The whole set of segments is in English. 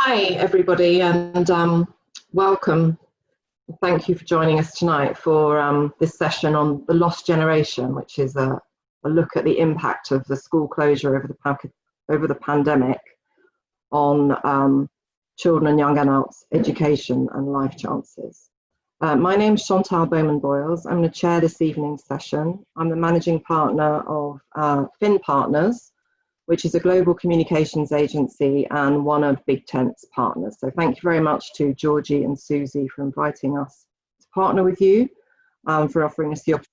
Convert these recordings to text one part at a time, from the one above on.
Hi, everybody, and welcome. Thank you for joining us tonight for this session on the lost generation, which is a look at the impact of the school closure over the pandemic on children and young adults' education and life chances. My name is Chantal Bowman-Boyles. I'm going to chair this evening's session. I'm the managing partner of Fin Partners, which is a global communications agency and one of Big Tent's partners. So thank you very much to Georgie and Susie for inviting us to partner with you, for offering us the opportunity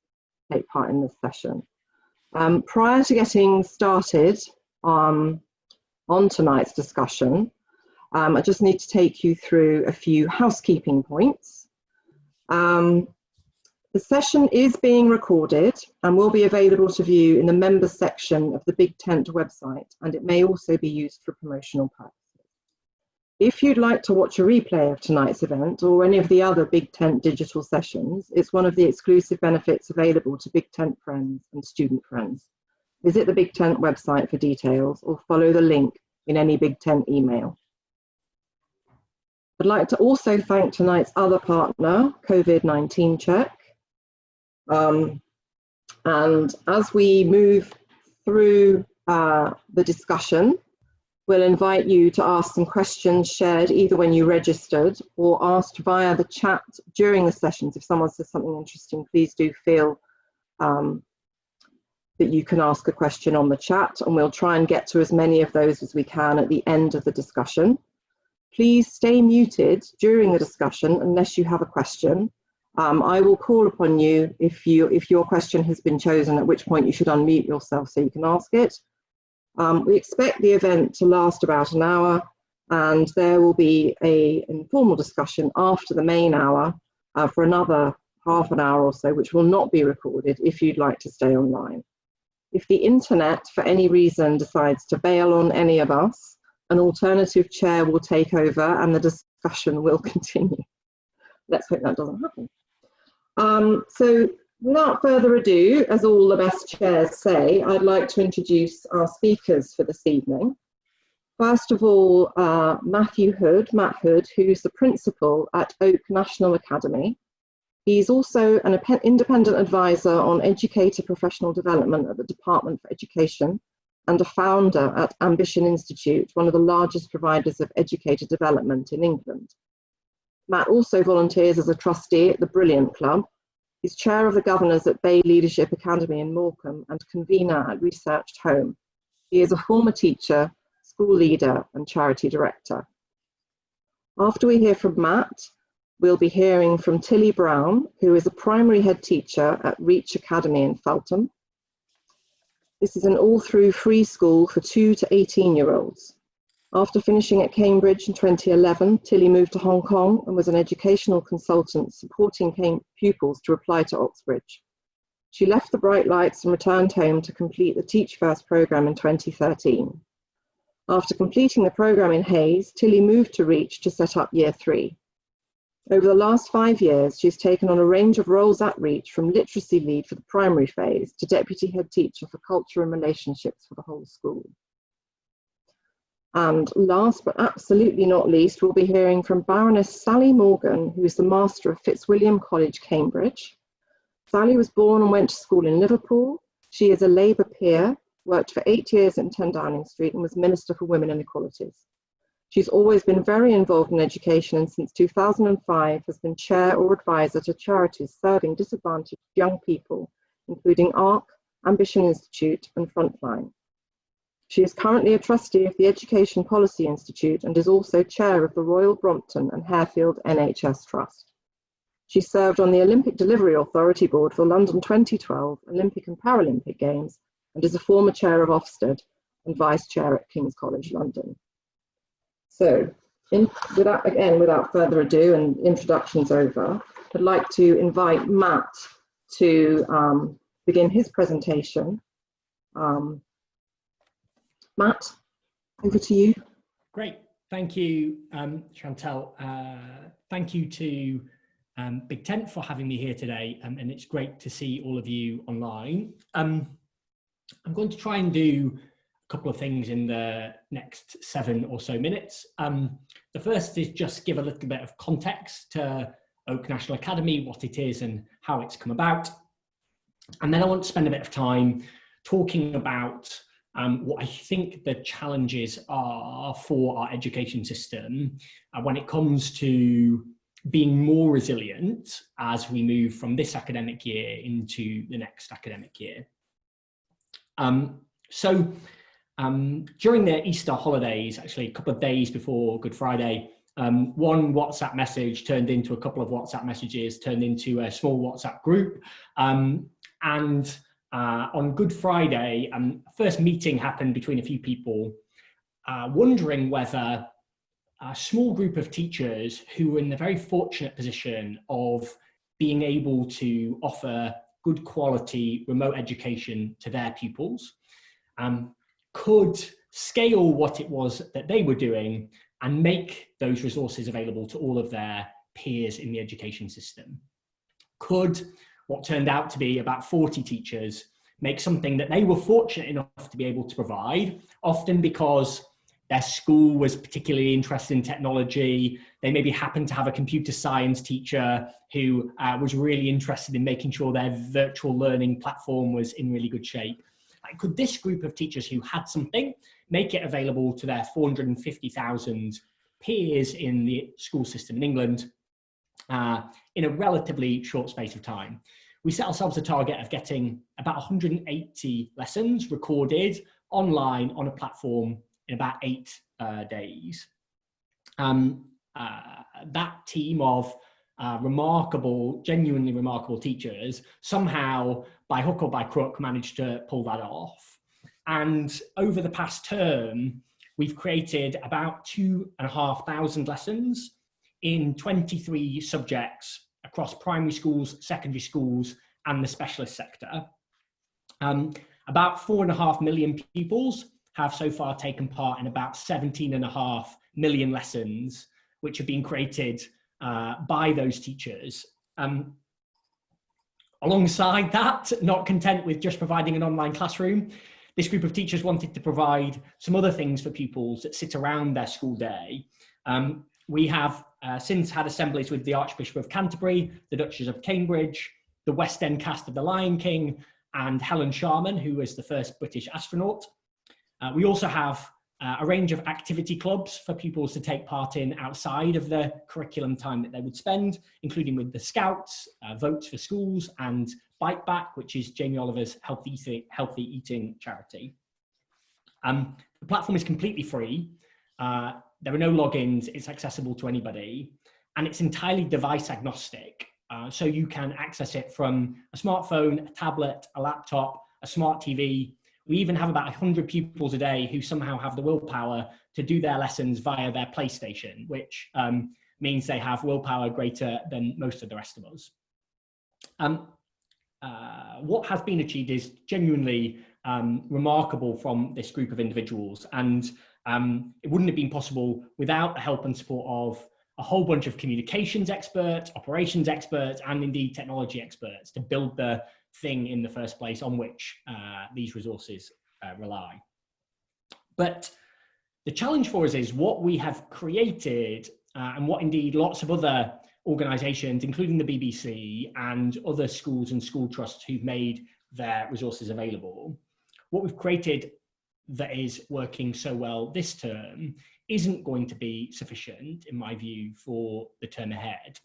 to take part in this session. Prior to getting started on tonight's discussion, I just need to take you through a few housekeeping points. The session is being recorded and will be available to view in the members section of the Big Tent website, and it may also be used for promotional purposes. If you'd like to watch a replay of tonight's event or any of the other Big Tent digital sessions, it's one of the exclusive benefits available to Big Tent friends and student friends. Visit the Big Tent website for details or follow the link in any Big Tent email. I'd like to also thank tonight's other partner, COVID-19 Check. And as we move through the discussion, we'll invite you to ask some questions shared either when you registered or asked via the chat during the sessions. If someone says something interesting, please do feel that you can ask a question on the chat, and we'll try and get to as many of those as we can at the end of the discussion. Please stay muted during the discussion unless you have a question. I will call upon you if your question has been chosen, at which point you should unmute yourself so you can ask it. We expect the event to last about an hour, and there will be an informal discussion after the main hour for another half an hour or so, which will not be recorded if you'd like to stay online. If the internet for any reason decides to bail on any of us, an alternative chair will take over and the discussion will continue. Let's hope that doesn't happen. So without further ado, as all the best chairs say, I'd like to introduce our speakers for this evening. First of all, Matt Hood, who's the principal at Oak National Academy. He's also an independent advisor on educator professional development at the Department for Education and a founder at Ambition Institute, one of the largest providers of educator development in England. Matt also volunteers as a trustee at the Brilliant Club. He's chair of the governors at Bay Leadership Academy in Morecambe and convener at Researched Home. He is a former teacher, school leader, and charity director. After we hear from Matt, we'll be hearing from Tilly Brown, who is a primary head teacher at Reach Academy in Feltham. This is an all-through free school for 2 to 18-year-olds. After finishing at Cambridge in 2011, Tilly moved to Hong Kong and was an educational consultant supporting pupils to apply to Oxbridge. She left the Bright Lights and returned home to complete the Teach First programme in 2013. After completing the programme in Hayes, Tilly moved to Reach to set up Year 3. Over the last 5 years, she's taken on a range of roles at Reach, from literacy lead for the primary phase to deputy head teacher for culture and relationships for the whole school. And last but absolutely not least, we'll be hearing from Baroness Sally Morgan, who is the Master of Fitzwilliam College, Cambridge. Sally was born and went to school in Liverpool. She is a Labour peer, worked for 8 years in 10 Downing Street and was Minister for Women and Equalities. She's always been very involved in education and since 2005 has been chair or advisor to charities serving disadvantaged young people, including ARC, Ambition Institute and Frontline. She is currently a trustee of the Education Policy Institute and is also chair of the Royal Brompton and Harefield NHS Trust. She served on the Olympic Delivery Authority Board for London 2012 Olympic and Paralympic Games and is a former chair of Ofsted and vice chair at King's College London. So, without further ado and introductions over, I'd like to invite Matt to begin his presentation. Matt, over to you. Great, thank you, Chantal. Thank you to Big Tent for having me here today, and it's great to see all of you online. I'm going to try and do couple of things in the next 7 or so minutes. The first is just give a little bit of context to Oak National Academy, what it is and how it's come about. And then I want to spend a bit of time talking about what I think the challenges are for our education system when it comes to being more resilient as we move from this academic year into the next academic year. During the Easter holidays, actually a couple of days before Good Friday, one WhatsApp message turned into a couple of WhatsApp messages, turned into a small WhatsApp group. On Good Friday, first meeting happened between a few people, wondering whether a small group of teachers who were in the very fortunate position of being able to offer good quality remote education to their pupils could scale what it was that they were doing and make those resources available to all of their peers in the education system. Could what turned out to be about 40 teachers make something that they were fortunate enough to be able to provide, often because their school was particularly interested in technology. They maybe happened to have a computer science teacher who was really interested in making sure their virtual learning platform was in really good shape. Could this group of teachers who had something make it available to their 450,000 peers in the school system in England in a relatively short space of time? We set ourselves a target of getting about 180 lessons recorded online on a platform in about 8 days. That team of genuinely remarkable teachers somehow, by hook or by crook, managed to pull that off. And over the past term, we've created about 2,500 lessons in 23 subjects across primary schools, secondary schools, and the specialist sector. About 4.5 million pupils have so far taken part in about 17.5 million lessons, which have been created by those teachers. Alongside that, not content with just providing an online classroom, this group of teachers wanted to provide some other things for pupils that sit around their school day. We have since had assemblies with the Archbishop of Canterbury, the Duchess of Cambridge, the West End cast of The Lion King, and Helen Sharman, who was the first British astronaut. We also have a range of activity clubs for pupils to take part in outside of the curriculum time that they would spend, including with the Scouts, Votes for Schools, and Bite Back, which is Jamie Oliver's healthy eating charity. The platform is completely free. There are no logins, it's accessible to anybody, and it's entirely device agnostic. So you can access it from a smartphone, a tablet, a laptop, a smart TV. We even have about 100 pupils a day who somehow have the willpower to do their lessons via their PlayStation, which means they have willpower greater than most of the rest of us. What has been achieved is genuinely remarkable from this group of individuals, and it wouldn't have been possible without the help and support of a whole bunch of communications experts, operations experts, and indeed technology experts to build the thing in the first place on which these resources rely. But the challenge for us is what we have created and what indeed lots of other organisations, including the BBC and other schools and school trusts who've made their resources available, what we've created that is working so well this term isn't going to be sufficient, in my view, for the term ahead.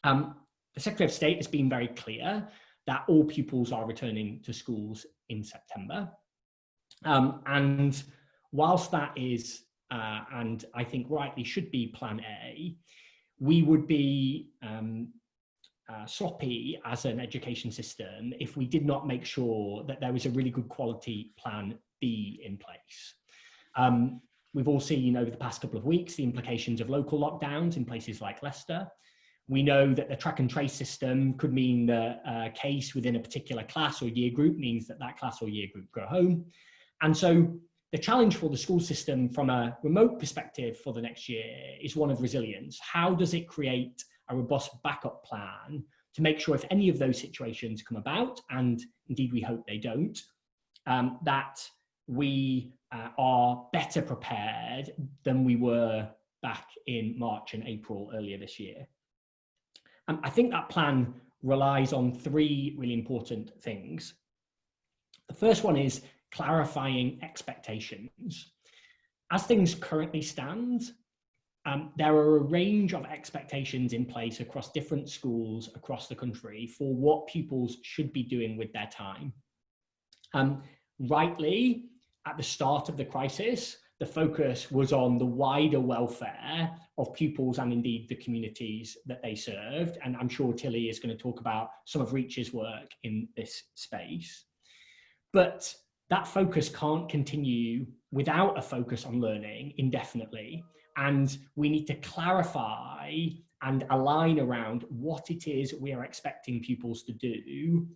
The Secretary of State has been very clear that all pupils are returning to schools in September. And whilst that is, and I think rightly should be plan A, we would be sloppy as an education system if we did not make sure that there was a really good quality plan B in place. We've all seen over the past couple of weeks the implications of local lockdowns in places like Leicester. We know that the track and trace system could mean that a case within a particular class or year group means that that class or year group go home. And so the challenge for the school system from a remote perspective for the next year is one of resilience. How does it create a robust backup plan to make sure if any of those situations come about, and indeed we hope they don't, that we are better prepared than we were back in March and April earlier this year. I think that plan relies on three really important things. The first one is clarifying expectations. As things currently stand, there are a range of expectations in place across different schools across the country for what pupils should be doing with their time. Rightly, at the start of the crisis, the focus was on the wider welfare of pupils and indeed the communities that they served. And I'm sure Tilly is going to talk about some of Reach's work in this space. But that focus can't continue without a focus on learning indefinitely. And we need to clarify and align around what it is we are expecting pupils to do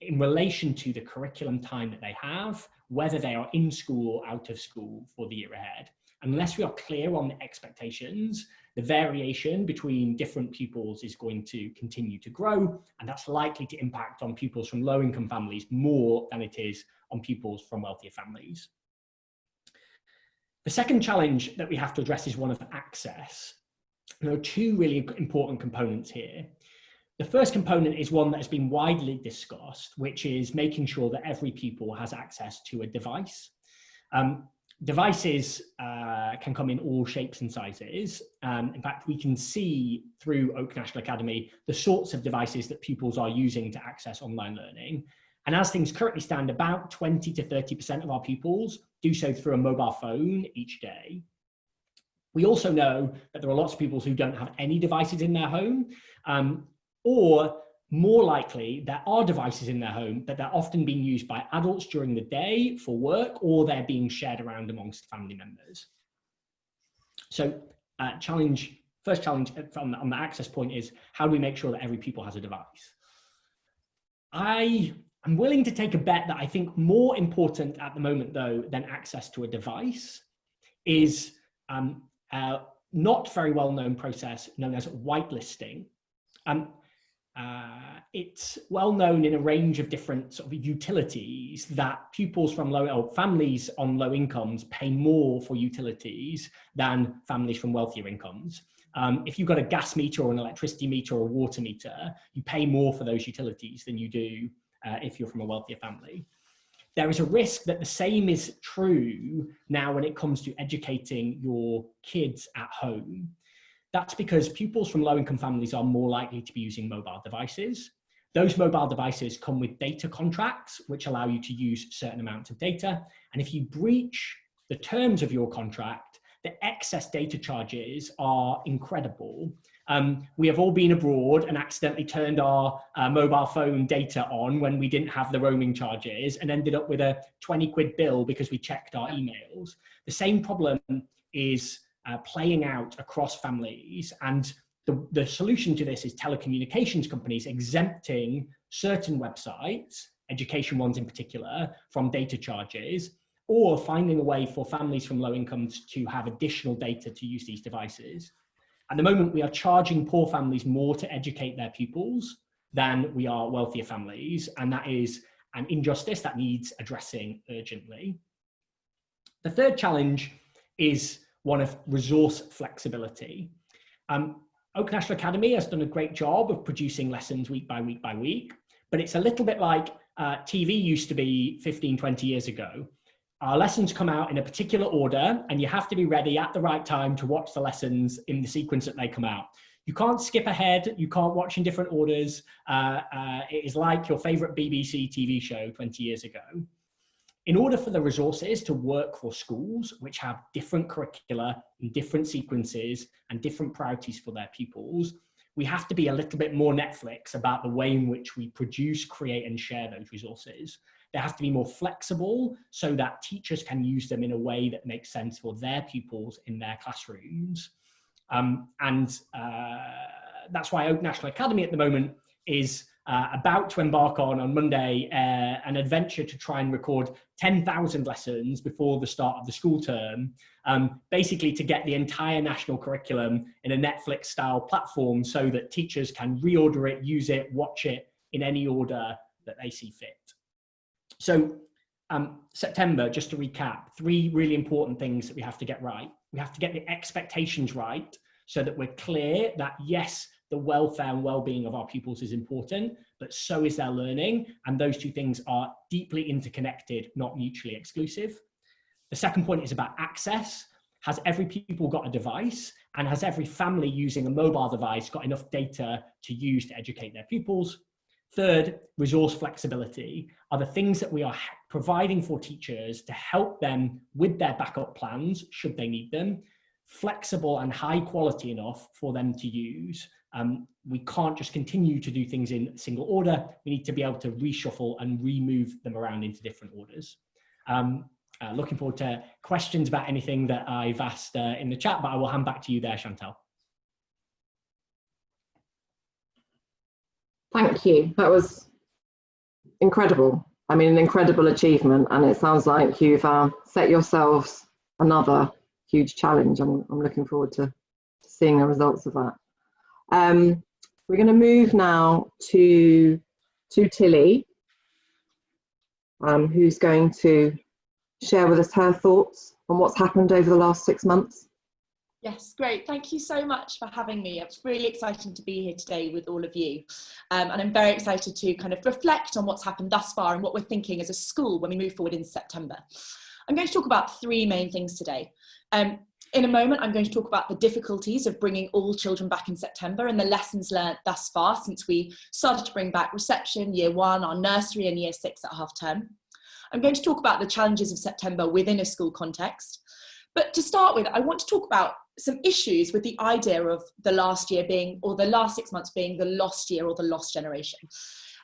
in relation to the curriculum time that they have, whether they are in school or out of school for the year ahead. Unless we are clear on the expectations, the variation between different pupils is going to continue to grow, and that's likely to impact on pupils from low-income families more than it is on pupils from wealthier families. The second challenge that we have to address is one of access. There are two really important components here. The first component is one that has been widely discussed, which is making sure that every pupil has access to a device. Devices can come in all shapes and sizes. In fact, we can see through Oak National Academy the sorts of devices that pupils are using to access online learning. And as things currently stand, about 20 to 30% of our pupils do so through a mobile phone each day. We also know that there are lots of pupils who don't have any devices in their home, or more likely, there are devices in their home, but they're often being used by adults during the day for work, or they're being shared around amongst family members. So first challenge on the access point is, how do we make sure that every pupil has a device? I'm willing to take a bet that I think more important at the moment, though, than access to a device is a not very well-known process known as whitelisting. It's well known in a range of different sort of utilities that pupils from families on low incomes pay more for utilities than families from wealthier incomes. If you've got a gas meter or an electricity meter or a water meter, you pay more for those utilities than you do if you're from a wealthier family. There is a risk that the same is true now when it comes to educating your kids at home. That's because pupils from low-income families are more likely to be using mobile devices. Those mobile devices come with data contracts, which allow you to use certain amounts of data. And if you breach the terms of your contract, the excess data charges are incredible. We have all been abroad and accidentally turned our mobile phone data on when we didn't have the roaming charges and ended up with a 20 quid bill because we checked our emails. The same problem is playing out across families, and the solution to this is telecommunications companies exempting certain websites, education ones in particular, from data charges, or finding a way for families from low incomes to have additional data to use these devices. At the moment, we are charging poor families more to educate their pupils than we are wealthier families, and that is an injustice that needs addressing urgently. The third challenge is one of resource flexibility. Oak National Academy has done a great job of producing lessons week by week by week, but it's a little bit like TV used to be 15, 20 years ago. Our lessons come out in a particular order, and you have to be ready at the right time to watch the lessons in the sequence that they come out. You can't skip ahead, you can't watch in different orders. It is like your favorite BBC TV show 20 years ago. In order for the resources to work for schools, which have different curricula and different sequences and different priorities for their pupils, we have to be a little bit more Netflix about the way in which we produce, create, and share those resources. They have to be more flexible so that teachers can use them in a way that makes sense for their pupils in their classrooms. That's why Oak National Academy at the moment is about to embark on Monday, an adventure to try and record 10,000 lessons before the start of the school term, basically to get the entire national curriculum in a Netflix-style platform so that teachers can reorder it, use it, watch it in any order that they see fit. So September, just to recap, 3 really important things that we have to get right. We have to get the expectations right so that we're clear that yes, the welfare and well-being of our pupils is important, but so is their learning. And those 2 things are deeply interconnected, not mutually exclusive. The second point is about access. Has every pupil got a device? And has every family using a mobile device got enough data to use to educate their pupils? Third, resource flexibility. Are the things that we are providing for teachers to help them with their backup plans, should they need them, flexible and high quality enough for them to use? We can't just continue to do things in single order. We need to be able to reshuffle and remove them around into different orders. Looking forward to questions about anything that I've asked in the chat, but I will hand back to you there, Chantal. Thank you. That was incredible. I mean, an incredible achievement, and it sounds like you've set yourselves another huge challenge. I'm looking forward to seeing the results of that. We're going to move now to Tilly, who's going to share with us her thoughts on what's happened over the last 6 months. Yes, great. Thank you so much for having me. It's really exciting to be here today with all of you. And I'm very excited to kind of reflect on what's happened thus far and what we're thinking as a school when we move forward in September. I'm going to talk about 3 main things today. In a moment, I'm going to talk about the difficulties of bringing all children back in September and the lessons learned thus far since we started to bring back reception, year 1, our nursery and year 6 at half term. I'm going to talk about the challenges of September within a school context. But to start with, I want to talk about some issues with the idea of the last year being, or the last 6 months being, the lost year or the lost generation.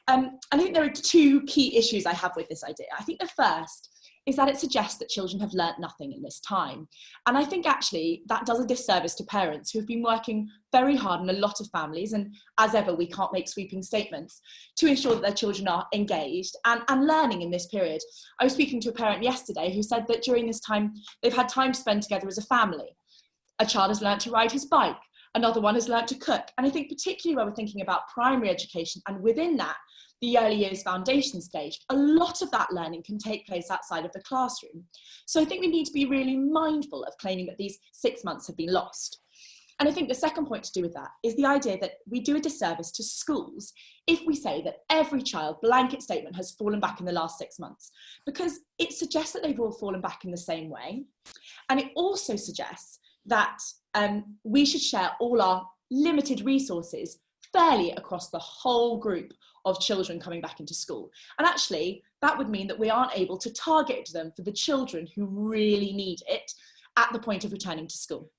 I think there are 2 key issues I have with this idea. I think the first is that it suggests that children have learnt nothing in this time. And I think actually that does a disservice to parents who've been working very hard in a lot of families, and as ever, we can't make sweeping statements, to ensure that their children are engaged and learning in this period. I was speaking to a parent yesterday who said that during this time, they've had time to spend together as a family. A child has learnt to ride his bike, another one has learnt to cook. And I think particularly when we're thinking about primary education, and within that, the early years foundation stage, a lot of that learning can take place outside of the classroom. So I think we need to be really mindful of claiming that these 6 months have been lost. And I think the second point to do with that is the idea that we do a disservice to schools if we say that every child, blanket statement, has fallen back in the last 6 months, because it suggests that they've all fallen back in the same way. And it also suggests that we should share all our limited resources fairly across the whole group of children coming back into school. And actually, that would mean that we aren't able to target them for the children who really need it at the point of returning to school.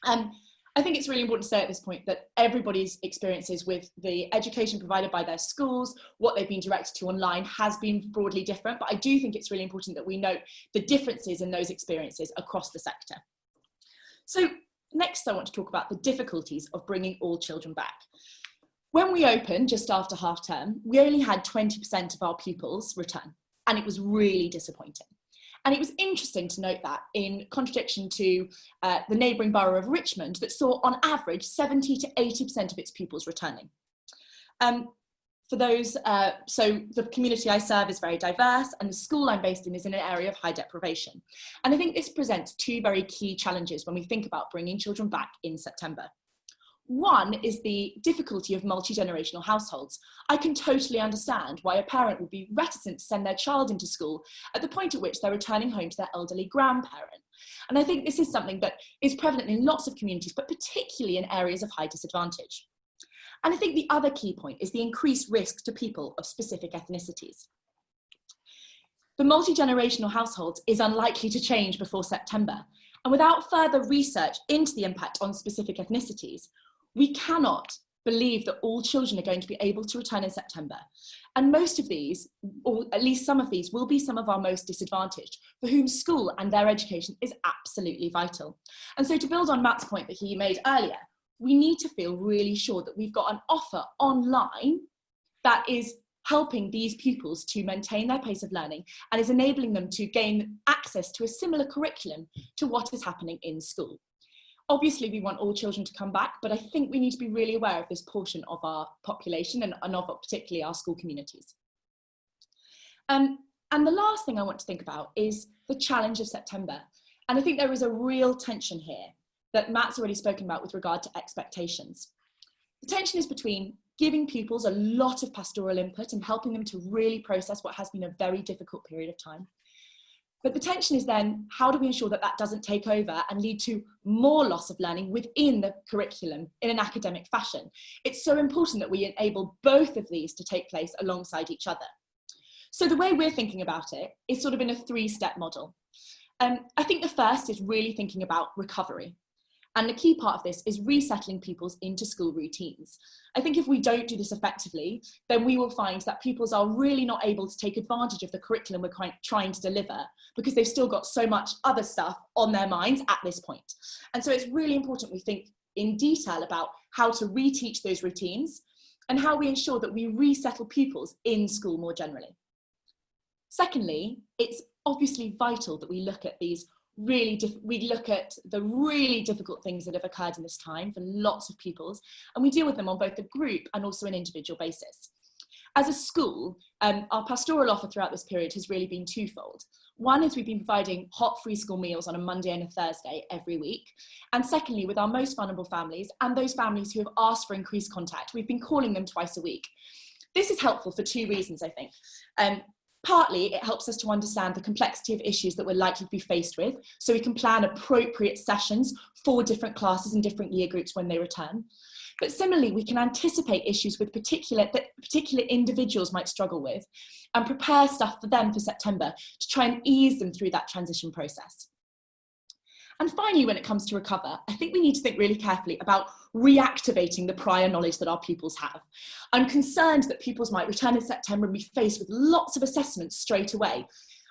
I think it's really important to say at this point that everybody's experiences with the education provided by their schools, what they've been directed to online, has been broadly different. But I do think it's really important that we note the differences in those experiences across the sector. So next, I want to talk about the difficulties of bringing all children back. When we opened just after half term, we only had 20% of our pupils return, and it was really disappointing. And it was interesting to note that, in contradiction to the neighbouring borough of Richmond, that saw on average 70 to 80% of its pupils returning. For those, so the community I serve is very diverse, and the school I'm based in is in an area of high deprivation. And I think this presents 2 very key challenges when we think about bringing children back in September. One is the difficulty of multi-generational households. I can totally understand why a parent would be reticent to send their child into school at the point at which they're returning home to their elderly grandparent. And I think this is something that is prevalent in lots of communities, but particularly in areas of high disadvantage. And I think the other key point is the increased risk to people of specific ethnicities. The multi-generational households is unlikely to change before September. And without further research into the impact on specific ethnicities, we cannot believe that all children are going to be able to return in September. And most of these, or at least some of these, will be some of our most disadvantaged, for whom school and their education is absolutely vital. And so, to build on Matt's point that he made earlier, we need to feel really sure that we've got an offer online that is helping these pupils to maintain their pace of learning and is enabling them to gain access to a similar curriculum to what is happening in school. Obviously, we want all children to come back, but I think we need to be really aware of this portion of our population and of particularly our school communities. And And the last thing I want to think about is the challenge of September. And I think there is a real tension here that Matt's already spoken about with regard to expectations. The tension is between giving pupils a lot of pastoral input and helping them to really process what has been a very difficult period of time. But the tension is then, how do we ensure that that doesn't take over and lead to more loss of learning within the curriculum in an academic fashion? It's so important that we enable both of these to take place alongside each other. So the way we're thinking about it is sort of in a three-step model. I think the first is really thinking about recovery. And the key part of this is resettling pupils into school routines. I think if we don't do this effectively, then we will find that pupils are really not able to take advantage of the curriculum we're trying to deliver because they've still got so much other stuff on their minds at this point. And so it's really important we think in detail about how to reteach those routines and how we ensure that we resettle pupils in school more generally. Secondly, it's obviously vital that we look at these we look at the really difficult things that have occurred in this time for lots of pupils, and we deal with them on both a group and also an individual basis. As a school, our pastoral offer throughout this period has really been twofold. One is we've been providing hot free school meals on a Monday and a Thursday every week. And secondly, with our most vulnerable families and those families who have asked for increased contact, we've been calling them twice a week. This is helpful for two reasons, I think. Partly, it helps us to understand the complexity of issues that we're likely to be faced with, so we can plan appropriate sessions for different classes and different year groups when they return. But similarly, we can anticipate issues with particular individuals might struggle with and prepare stuff for them for September to try and ease them through that transition process. And finally, when it comes to recover, I think we need to think really carefully about reactivating the prior knowledge that our pupils have. I'm concerned that pupils might return in September and be faced with lots of assessments straight away.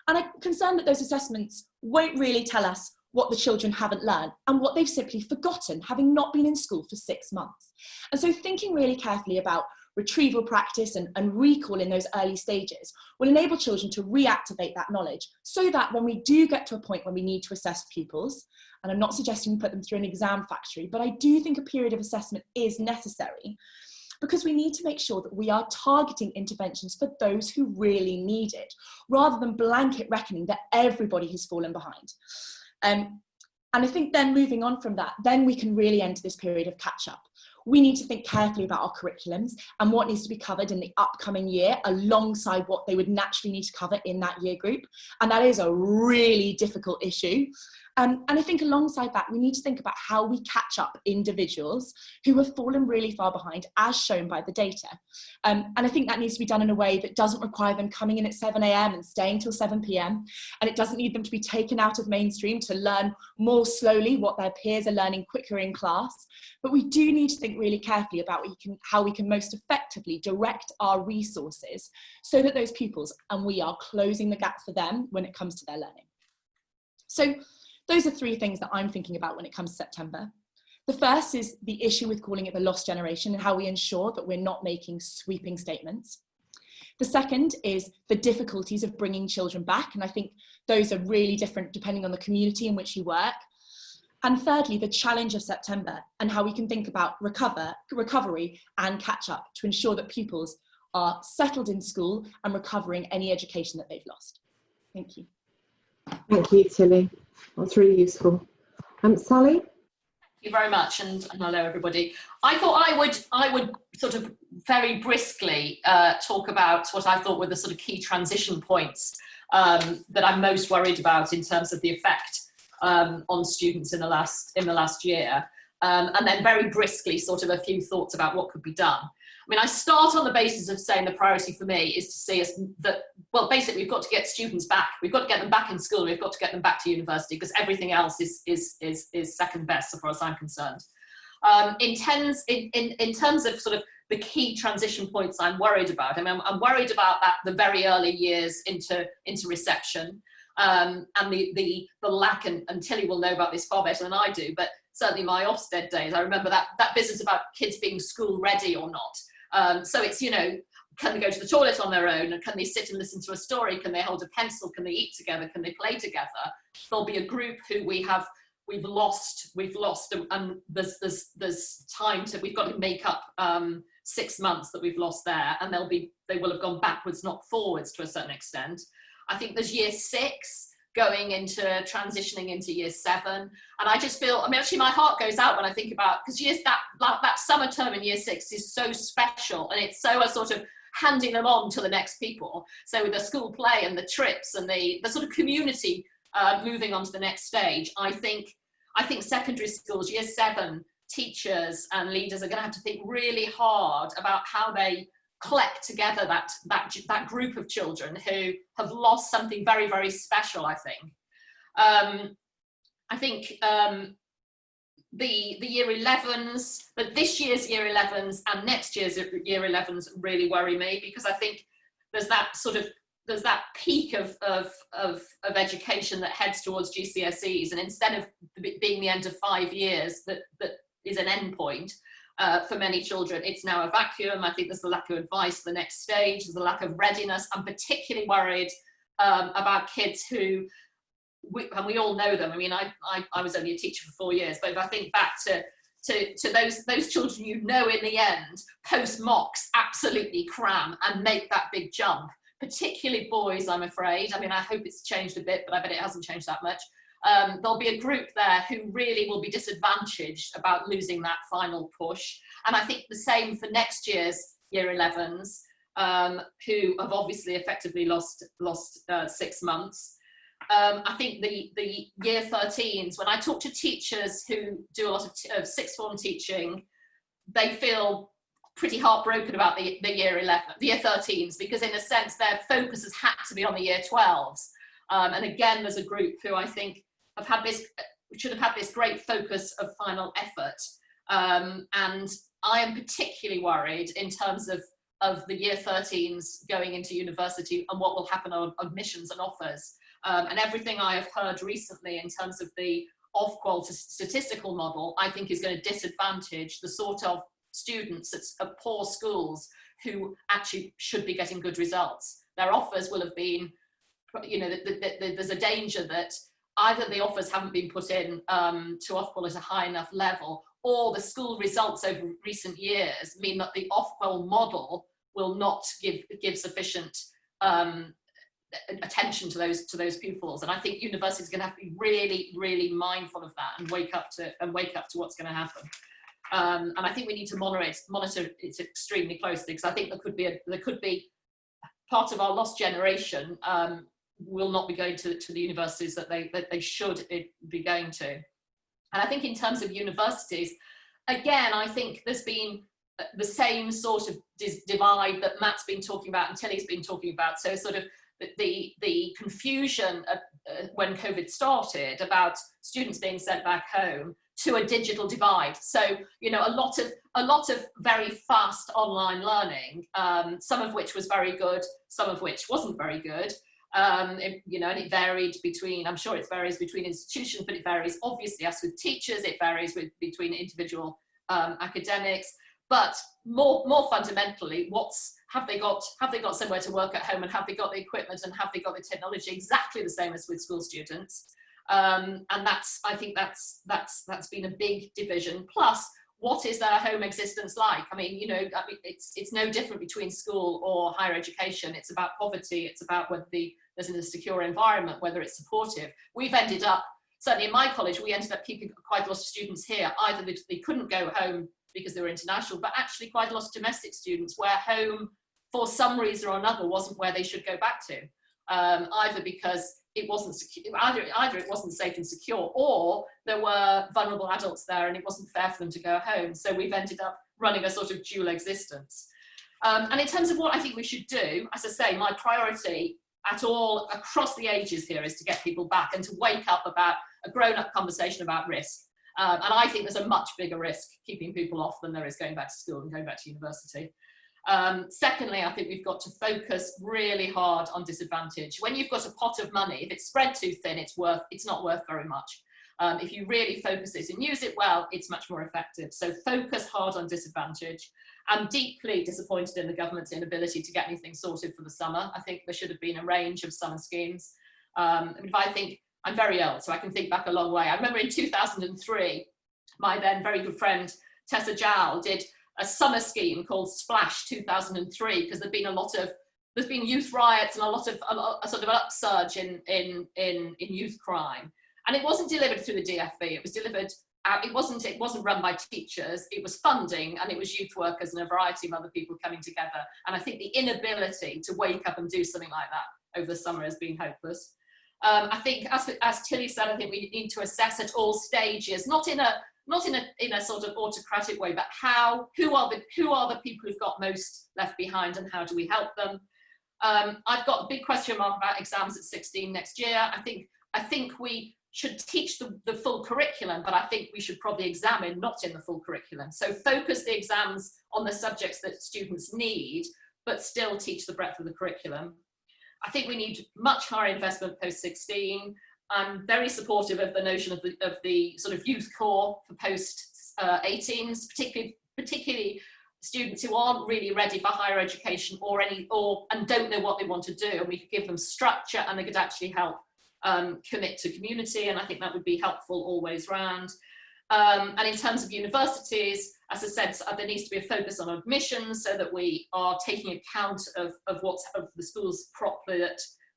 And I'm concerned that those assessments won't really tell us what the children haven't learned and what they've simply forgotten, having not been in school for 6 months. And so thinking really carefully about retrieval practice and recall in those early stages will enable children to reactivate that knowledge so that when we do get to a point when we need to assess pupils, and I'm not suggesting we put them through an exam factory, but I do think a period of assessment is necessary because we need to make sure that we are targeting interventions for those who really need it, rather than blanket reckoning that everybody has fallen behind. And I think then moving on from that, then we can really enter this period of catch up. We need to think carefully about our curriculums and what needs to be covered in the upcoming year alongside what they would naturally need to cover in that year group. And that is a really difficult issue. And I think alongside that, we need to think about how we catch up individuals who have fallen really far behind, as shown by the data. And I think that needs to be done in a way that doesn't require them coming in at 7 a.m. and staying till 7 p.m. And it doesn't need them to be taken out of mainstream to learn more slowly what their peers are learning quicker in class. But we do need to think really carefully about how we can most effectively direct our resources so that those pupils and we are closing the gap for them when it comes to their learning. So those are three things that I'm thinking about when it comes to September. The first is the issue with calling it the lost generation and how we ensure that we're not making sweeping statements. The second is the difficulties of bringing children back, and I think those are really different depending on the community in which you work. And thirdly, the challenge of September and how we can think about recovery and catch up to ensure that pupils are settled in school and recovering any education that they've lost. Thank you. Thank you, Tilly. That's really useful. Sally? Thank you very much, and hello everybody. I thought I would sort of very briskly talk about what I thought were the sort of key transition points that I'm most worried about in terms of the effect on students in the last year, and then very briskly sort of a few thoughts about what could be done. I mean, I start on the basis of saying the priority for me is to see us that, well, basically we've got to get students back. We've got to get them back in school. We've got to get them back to university because everything else is second best, so far as I'm concerned. In terms of sort of the key transition points I'm worried about, I mean, I'm worried about that the very early years into reception, and the lack, and Tilly will know about this far better than I do, but certainly my Ofsted days, I remember that business about kids being school ready or not. So it's, you know, can they go to the toilet on their own? Can they sit and listen to a story? Can they hold a pencil? Can they eat together? Can they play together? There'll be a group who we've lost, and there's time to, we've got to make up 6 months that we've lost there, and they will have gone backwards, not forwards to a certain extent. I think there's year 6 transitioning into year 7. And I just feel, I mean, actually my heart goes out when I think about, because that summer term in year 6 is so special, and it's so a sort of handing them on to the next people. So with the school play and the trips and the sort of community moving on to the next stage, I think secondary schools, year 7 teachers and leaders are going to have to think really hard about how they collect together that group of children who have lost something very, very special, I think. I think the year 11s, but this year's year 11s and next year's year 11s really worry me, because I think there's that peak of education that heads towards GCSEs, and instead of being the end of 5 years that is an end point for many children, it's now a vacuum. I think there's the lack of advice for the next stage, there's the lack of readiness. I'm particularly worried about kids who, and we all know them. I mean, I was only a teacher for 4 years, but if I think back to those children, you know, in the end, post mocks absolutely cram and make that big jump, particularly boys, I'm afraid. I mean, I hope it's changed a bit, but I bet it hasn't changed that much. There'll be a group there who really will be disadvantaged about losing that final push. And I think the same for next year's year 11s, who have obviously effectively lost 6 months. I think the year 13s, when I talk to teachers who do a lot of sixth form teaching, they feel pretty heartbroken about the year 13s, because in a sense their focus has had to be on the year 12s. And again, there's a group who I think should have had this great focus of final effort. And I am particularly worried in terms of the year 13s going into university and what will happen on admissions and offers. And everything I have heard recently in terms of the Ofqual statistical model, I think is going to disadvantage the sort of students at poor schools who actually should be getting good results. Their offers will have been, you know, there's a danger that either the offers haven't been put in to Ofqual at a high enough level, or the school results over recent years mean that the Ofqual model will not give sufficient attention to those pupils. And I think universities are going to have to be really, really mindful of that and wake up to what's going to happen. And I think we need to monitor it extremely closely, because I think there could be part of our lost generation will not be going to the universities that they should be going to. And I think in terms of universities, again, I think there's been the same sort of divide that Matt's been talking about and Tilly's been talking about. So sort of the confusion when COVID started about students being sent back home to a digital divide. So, you know, a lot of very fast online learning, some of which was very good, some of which wasn't very good. You know, and it varied between, I'm sure it varies between institutions, but it varies obviously as with teachers, it varies between individual academics. But more fundamentally, have they got somewhere to work at home, and have they got the equipment, and have they got the technology? Exactly the same as with school students. And I think that's been a big division. Plus, what is their home existence like? I mean, you know, it's no different between school or higher education. It's about poverty. It's about whether there's a secure environment, whether it's supportive. We've ended up, certainly in my college, we ended up keeping quite a lot of students here. Either they couldn't go home because they were international, but actually quite a lot of domestic students where home, for some reason or another, wasn't where they should go back to. Either because it wasn't secure, either it wasn't safe and secure, or there were vulnerable adults there and it wasn't fair for them to go home. So we've ended up running a sort of dual existence. And in terms of what I think we should do, as I say, my priority at all across the ages here is to get people back and to wake up about a grown-up conversation about risk. And I think there's a much bigger risk keeping people off than there is going back to school and going back to university. Secondly, I think we've got to focus really hard on disadvantage. When you've got a pot of money, if it's spread too thin, it's not worth very much. If you really focus it and use it well, it's much more effective. So focus hard on disadvantage. I'm deeply disappointed in the government's inability to get anything sorted for the summer. I think there should have been a range of summer schemes. If I think, I'm very old, so I can think back a long way. I remember in 2003, my then very good friend Tessa Jowl did a summer scheme called Splash 2003, because there'd been a lot of there's been youth riots and a sort of an upsurge in youth crime. And it wasn't delivered through the DFE, it was delivered it wasn't run by teachers, it was funding, and it was youth workers and a variety of other people coming together. And I think the inability to wake up and do something like that over the summer has been hopeless. I think, as Tilly said, I think we need to assess at all stages, not in a sort of autocratic way, but who are the people who've got most left behind, and how do we help them? I've got a big question mark about exams at 16 next year. I think we should teach the full curriculum, but I think we should probably examine not in the full curriculum. So focus the exams on the subjects that students need, but still teach the breadth of the curriculum. I think we need much higher investment post-16. I'm very supportive of the notion of the sort of youth corps for post-18s, particularly students who aren't really ready for higher education and don't know what they want to do. And we could give them structure, and they could actually help commit to community, and I think that would be helpful always round. And in terms of universities, as I said, there needs to be a focus on admissions so that we are taking account of the schools properly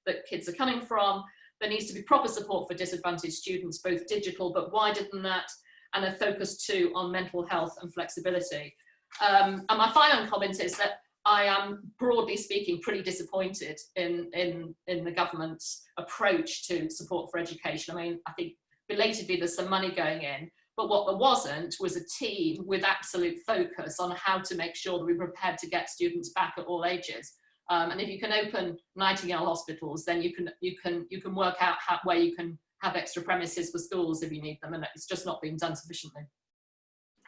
that kids are coming from. There needs to be proper support for disadvantaged students, both digital but wider than that, and a focus too on mental health and flexibility. And my final comment is that I am, broadly speaking, pretty disappointed in the government's approach to support for education. I mean, I think belatedly there's some money going in, but what there wasn't was a team with absolute focus on how to make sure that we're prepared to get students back at all ages. And if you can open Nightingale hospitals, then you can work out where you can have extra premises for schools if you need them, and it's just not being done sufficiently.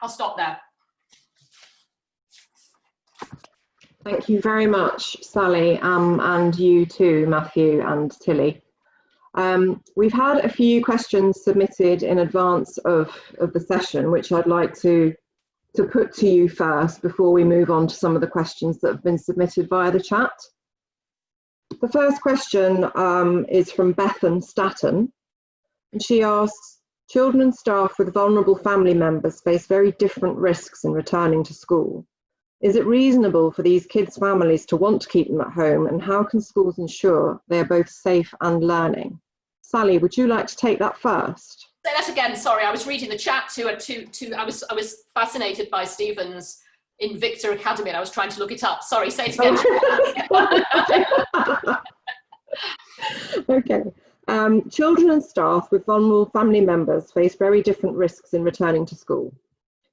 I'll stop there. Thank you very much, Sally, and you too, Matthew and Tilly. We've had a few questions submitted in advance of the session, which I'd like to put to you first before we move on to some of the questions that have been submitted via the chat. The first question is from Bethan Staton, and she asks, children and staff with vulnerable family members face very different risks in returning to school. Is it reasonable for these kids' families to want to keep them at home, and how can schools ensure they are both safe and learning? Sally, would you like to take that first? Say that again, sorry, I was reading the chat I was fascinated by Stephen's Invicta Academy and I was trying to look it up. Sorry, say it again. Okay. Children and staff with vulnerable family members face very different risks in returning to school.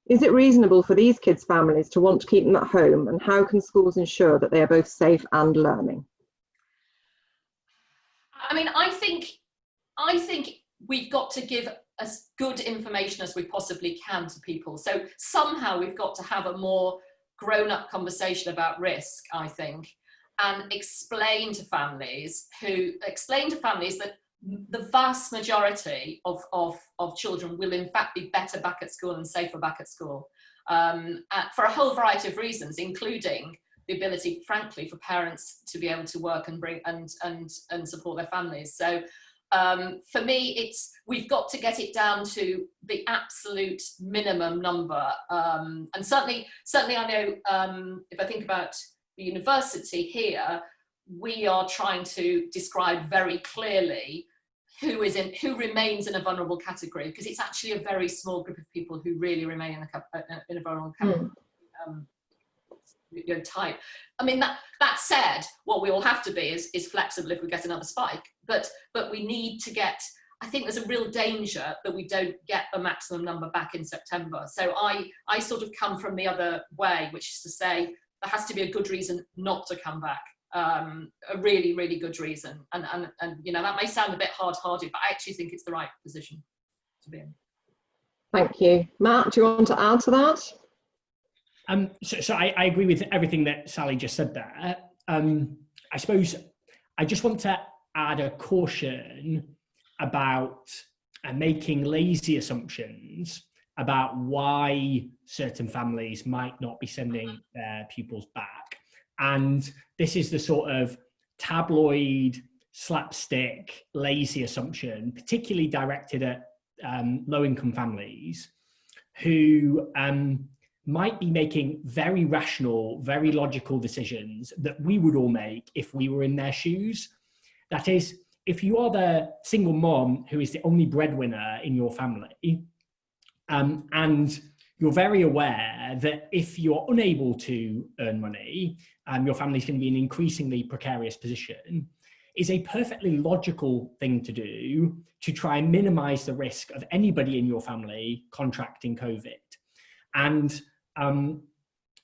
Is it reasonable for these kids' families to want to keep them at home, and how can schools ensure that they are both safe and learning? I mean, I think we've got to give as good information as we possibly can to people. So somehow we've got to have a more grown-up conversation about risk, I think, and explain to families that the vast majority of children will in fact be better back at school and safer back at school for a whole variety of reasons, including the ability, frankly, for parents to be able to work and bring and support their families. So for me, we've got to get it down to the absolute minimum number. And certainly I know if I think about the university here, we are trying to describe very clearly who remains in a vulnerable category, because it's actually a very small group of people who really remain in a vulnerable category. Type. I mean, that said, what we all have to be is flexible if we get another spike, but we need to get, I think there's a real danger that we don't get the maximum number back in September. So I sort of come from the other way, which is to say there has to be a good reason not to come back, a really, really good reason. And that may sound a bit hard-hearted, but I actually think it's the right position to be in. Thank you. Matt, do you want to add to that? So I agree with everything that Sally just said there. I suppose I just want to add a caution about making lazy assumptions about why certain families might not be sending their pupils back. And this is the sort of tabloid, slapstick, lazy assumption, particularly directed at low-income families who might be making very rational, very logical decisions that we would all make if we were in their shoes. That is, if you are the single mom who is the only breadwinner in your family, and you're very aware that if you're unable to earn money, your family's going to be in an increasingly precarious position, is a perfectly logical thing to do to try and minimize the risk of anybody in your family contracting COVID. And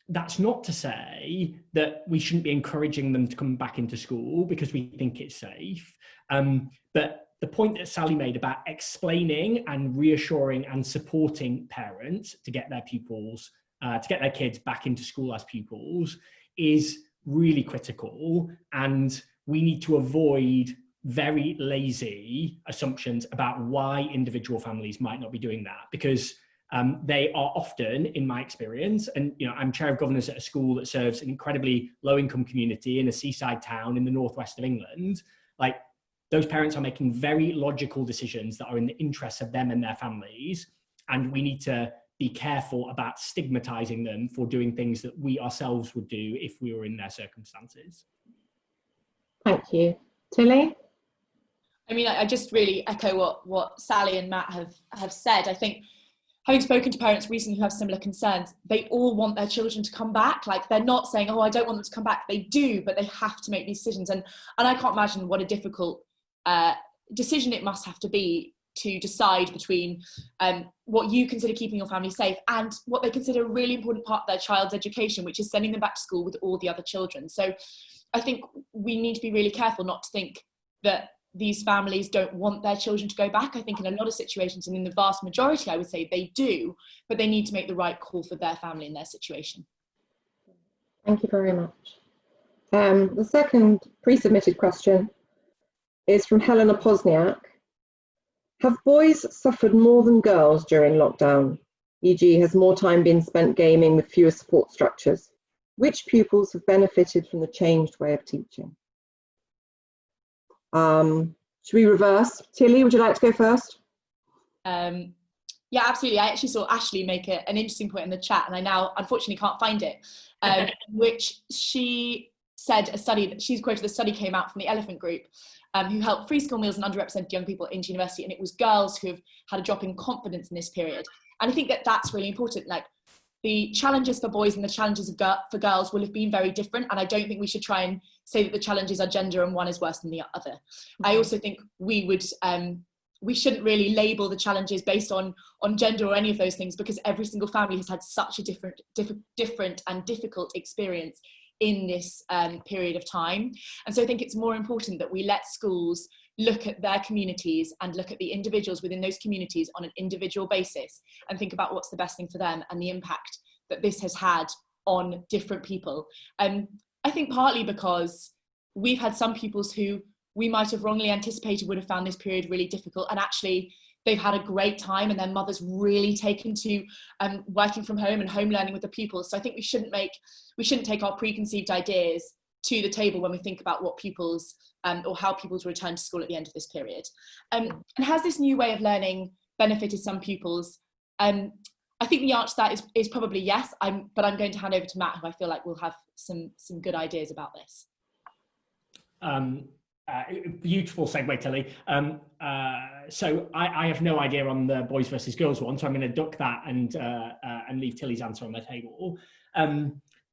that's not to say that we shouldn't be encouraging them to come back into school because we think it's safe. But the point that Sally made about explaining and reassuring and supporting parents to get their pupils, to get their kids back into school as pupils is really critical. And we need to avoid very lazy assumptions about why individual families might not be doing that, because they are often, in my experience, and I'm chair of governors at a school that serves an incredibly low-income community in a seaside town in the northwest of England. Like, those parents are making very logical decisions that are in the interests of them and their families, and we need to be careful about stigmatizing them for doing things that we ourselves would do if we were in their circumstances. Thank you. Tilly? I mean, I just really echo what Sally and Matt have said. I think, having spoken to parents recently who have similar concerns, they all want their children to come back. Like, they're not saying, oh, I don't want them to come back. They do, but they have to make these decisions. And I can't imagine what a difficult decision it must have to be to decide between what you consider keeping your family safe and what they consider a really important part of their child's education, which is sending them back to school with all the other children. So I think we need to be really careful not to think that these families don't want their children to go back. I think in a lot of situations, and in the vast majority, I would say they do, but they need to make the right call for their family and their situation. Thank you very much. The second pre-submitted question is from Helena Posniak. Have boys suffered more than girls during lockdown? E.g., has more time been spent gaming with fewer support structures? Which pupils have benefited from the changed way of teaching? Should we reverse? Tilly, would you like to go first? Yeah, absolutely. I actually saw Ashley make an interesting point in the chat, and I now unfortunately can't find it, which she said a study that she's quoted. The study came out from the Elephant Group, who helped free school meals and underrepresented young people into university, and it was girls who have had a drop in confidence in this period. And I think that that's really important. Like, the challenges for boys and the challenges for girls will have been very different, and I don't think we should try and say that the challenges are gender and one is worse than the other. I also think we shouldn't really label the challenges based on gender or any of those things, because every single family has had such a different and difficult experience in this period of time. And so I think it's more important that we let schools look at their communities and look at the individuals within those communities on an individual basis and think about what's the best thing for them and the impact that this has had on different people. I think partly because we've had some pupils who we might have wrongly anticipated would have found this period really difficult, and actually they've had a great time and their mother's really taken to working from home and home learning with the pupils. So I think we shouldn't take our preconceived ideas to the table when we think about what pupils or how pupils return to school at the end of this period. And has this new way of learning benefited some pupils? I think the answer to that is probably yes, but I'm going to hand over to Matt, who I feel like will have some good ideas about this. Beautiful segue, Tilly. So I have no idea on the boys versus girls one, so I'm going to duck that and leave Tilly's answer on the table.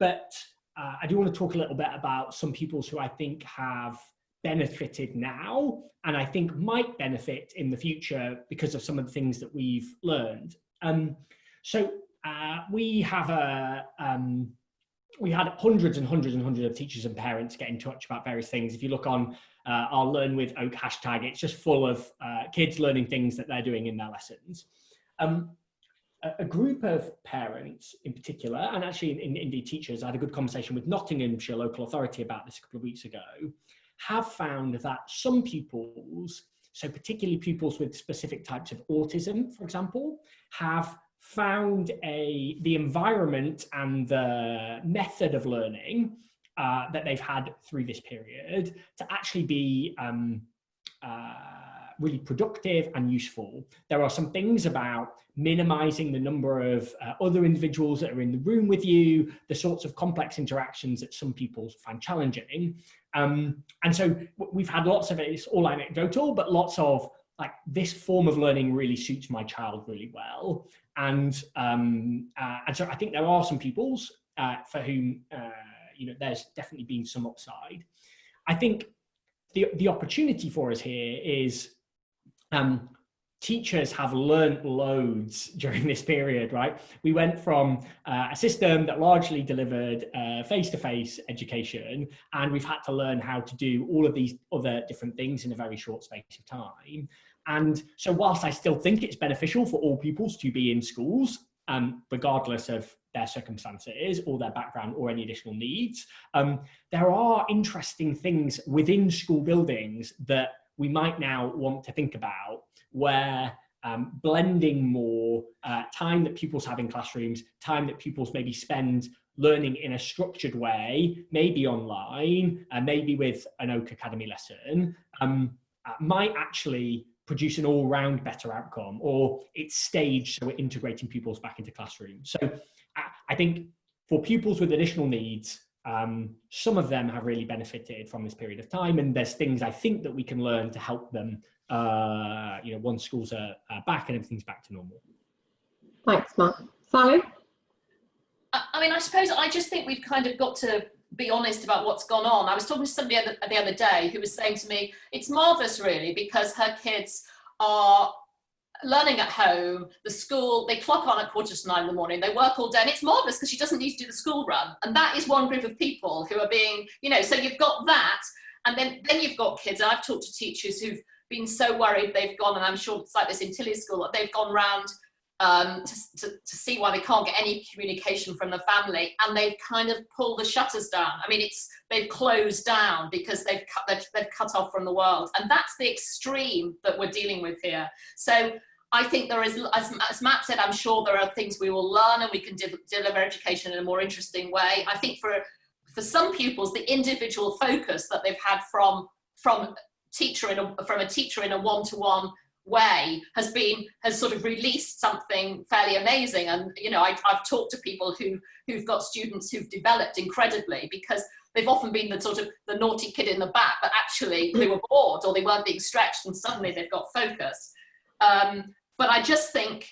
But I do want to talk a little bit about some pupils who I think have benefited now, and I think might benefit in the future because of some of the things that we've learned. So we had hundreds and hundreds and hundreds of teachers and parents get in touch about various things. If you look on our Learn with Oak hashtag, it's just full of kids learning things that they're doing in their lessons. A group of parents in particular, and actually indeed teachers, I had a good conversation with Nottinghamshire local authority about this a couple of weeks ago, have found that some pupils, so particularly pupils with specific types of autism, for example, have found the environment and the method of learning that they've had through this period to actually be really productive and useful. There are some things about minimizing the number of other individuals that are in the room with you, the sorts of complex interactions that some people find challenging. And so we've had lots of it, it's all anecdotal, but lots of like, this form of learning really suits my child really well. And so I think there are some pupils for whom, there's definitely been some upside. I think the opportunity for us here is teachers have learned loads during this period, right? We went from a system that largely delivered face-to-face education, and we've had to learn how to do all of these other different things in a very short space of time. And so whilst I still think it's beneficial for all pupils to be in schools, regardless of their circumstances or their background or any additional needs, there are interesting things within school buildings that we might now want to think about, where blending more time that pupils have in classrooms, time that pupils maybe spend learning in a structured way, maybe online, maybe with an Oak Academy lesson, might actually produce an all-round better outcome, or it's staged so we're integrating pupils back into classrooms. So I think for pupils with additional needs, some of them have really benefited from this period of time, and there's things I think that we can learn to help them once schools are back and everything's back to normal. Thanks, Mark. Sally? I mean, I suppose I just think we've kind of got to be honest about what's gone on. I was talking to somebody the other day who was saying to me, it's marvellous really, because her kids are learning at home, the school, they clock on at 9:15 in the morning, they work all day, and it's marvellous because she doesn't need to do the school run. And that is one group of people who are being, so you've got that, and then you've got kids, and I've talked to teachers who've been so worried they've gone, and I'm sure it's like this in Tilly's school, that they've gone round to see why they can't get any communication from the family, and they've kind of pulled the shutters down. I mean, they've closed down because they've cut off from the world, and that's the extreme that we're dealing with here. So I think there is, as Matt said, I'm sure there are things we will learn, and we can deliver education in a more interesting way. I think for some pupils, the individual focus that they've had from a teacher in a one-to-one way has sort of released something fairly amazing. And I've talked to people who've got students who've developed incredibly, because they've often been the sort of the naughty kid in the back, but actually they were bored or they weren't being stretched, and suddenly they've got focus. But I just think,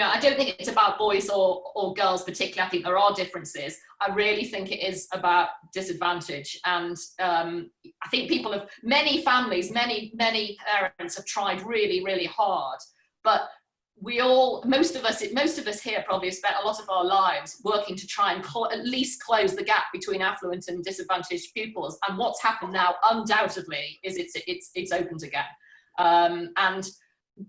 I don't think it's about boys or girls particularly. I think there are differences. I really think it is about disadvantage. And I think many families, many parents have tried really, really hard. But most of us here probably have spent a lot of our lives working to try and at least close the gap between affluent and disadvantaged pupils. And what's happened now, undoubtedly, is it's opened again. And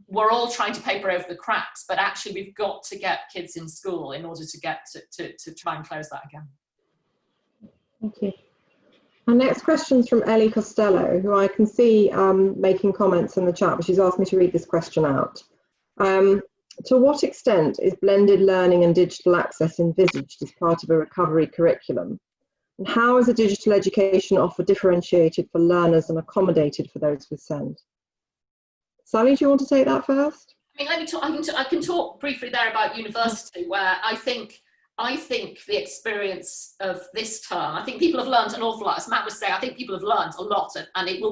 we're all trying to paper over the cracks, but actually we've got to get kids in school in order to get to try and close that again. Thank you. Our next question is from Ellie Costello, who I can see making comments in the chat, but she's asked me to read this question out. To what extent is blended learning and digital access envisaged as part of a recovery curriculum? And how is a digital education offer differentiated for learners and accommodated for those with SEND? Sally, do you want to take that first? I mean, I can talk briefly there about university, where I think the experience of this term, I think people have learned an awful lot. As Matt was saying, I think people have learned a lot, and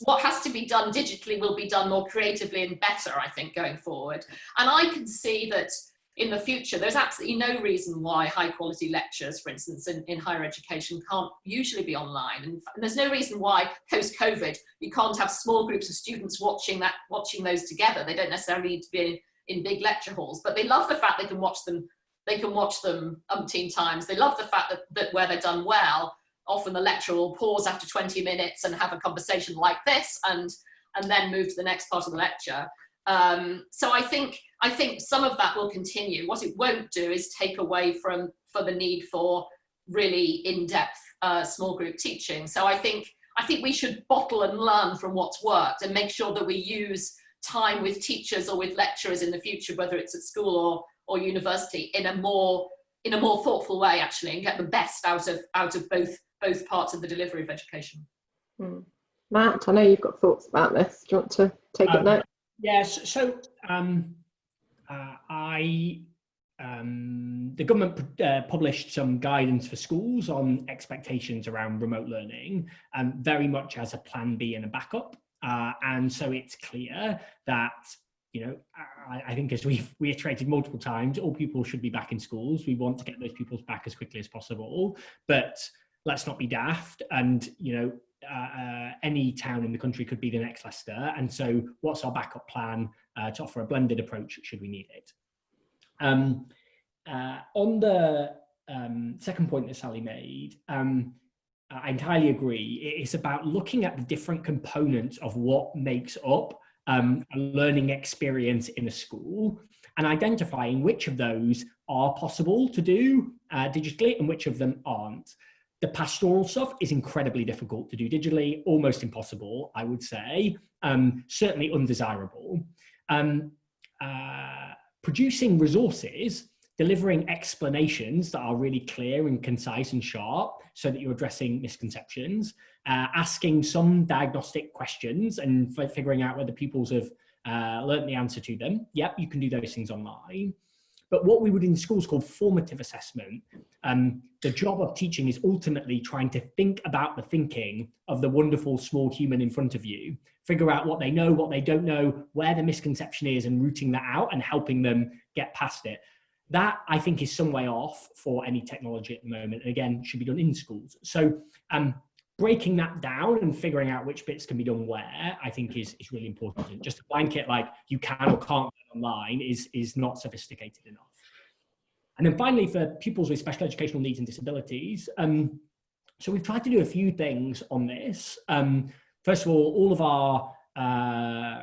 what has to be done digitally will be done more creatively and better, I think, going forward. And I can see that in the future, there's absolutely no reason why high quality lectures, for instance, in higher education can't usually be online. And there's no reason why post-COVID, you can't have small groups of students watching those together. They don't necessarily need to be in big lecture halls, but they love the fact they can watch them umpteen times. They love the fact that where they're done well, often the lecturer will pause after 20 minutes and have a conversation like this and then move to the next part of the lecture. So I think some of that will continue. What it won't do is take away from the need for really in-depth small group teaching. So I think we should bottle and learn from what's worked and make sure that we use time with teachers or with lecturers in the future, whether it's at school or university, in a more thoughtful way, actually, and get the best out of both parts of the delivery of education. Matt, I know you've got thoughts about this. Do you want to take it next? Yes. So the government published some guidance for schools on expectations around remote learning, very much as a plan B and a backup. And so it's clear that, you know, I think as we've reiterated multiple times, all pupils should be back in schools. We want to get those pupils back as quickly as possible, but let's not be daft. And, you know, any town in the country could be the next Leicester. And so what's our backup plan to offer a blended approach should we need it? On the second point that Sally made, I entirely agree. It's about looking at the different components of what makes up a learning experience in a school and identifying which of those are possible to do digitally and which of them aren't. The pastoral stuff is incredibly difficult to do digitally, almost impossible, I would say, certainly undesirable. Producing resources, delivering explanations that are really clear and concise and sharp so that you're addressing misconceptions, asking some diagnostic questions and figuring out whether pupils have learnt the answer to them. Yep, you can do those things online. But what we would in schools call formative assessment, the job of teaching is ultimately trying to think about the thinking of the wonderful small human in front of you, figure out what they know, what they don't know, where the misconception is, and rooting that out and helping them get past it. That, I think, is some way off for any technology at the moment, and again, should be done in schools. So breaking that down and figuring out which bits can be done where, I think is really important. Just a blanket like you can or can't learn online is not sophisticated enough. And then finally, for pupils with special educational needs and disabilities, so we've tried to do a few things on this. First of all of our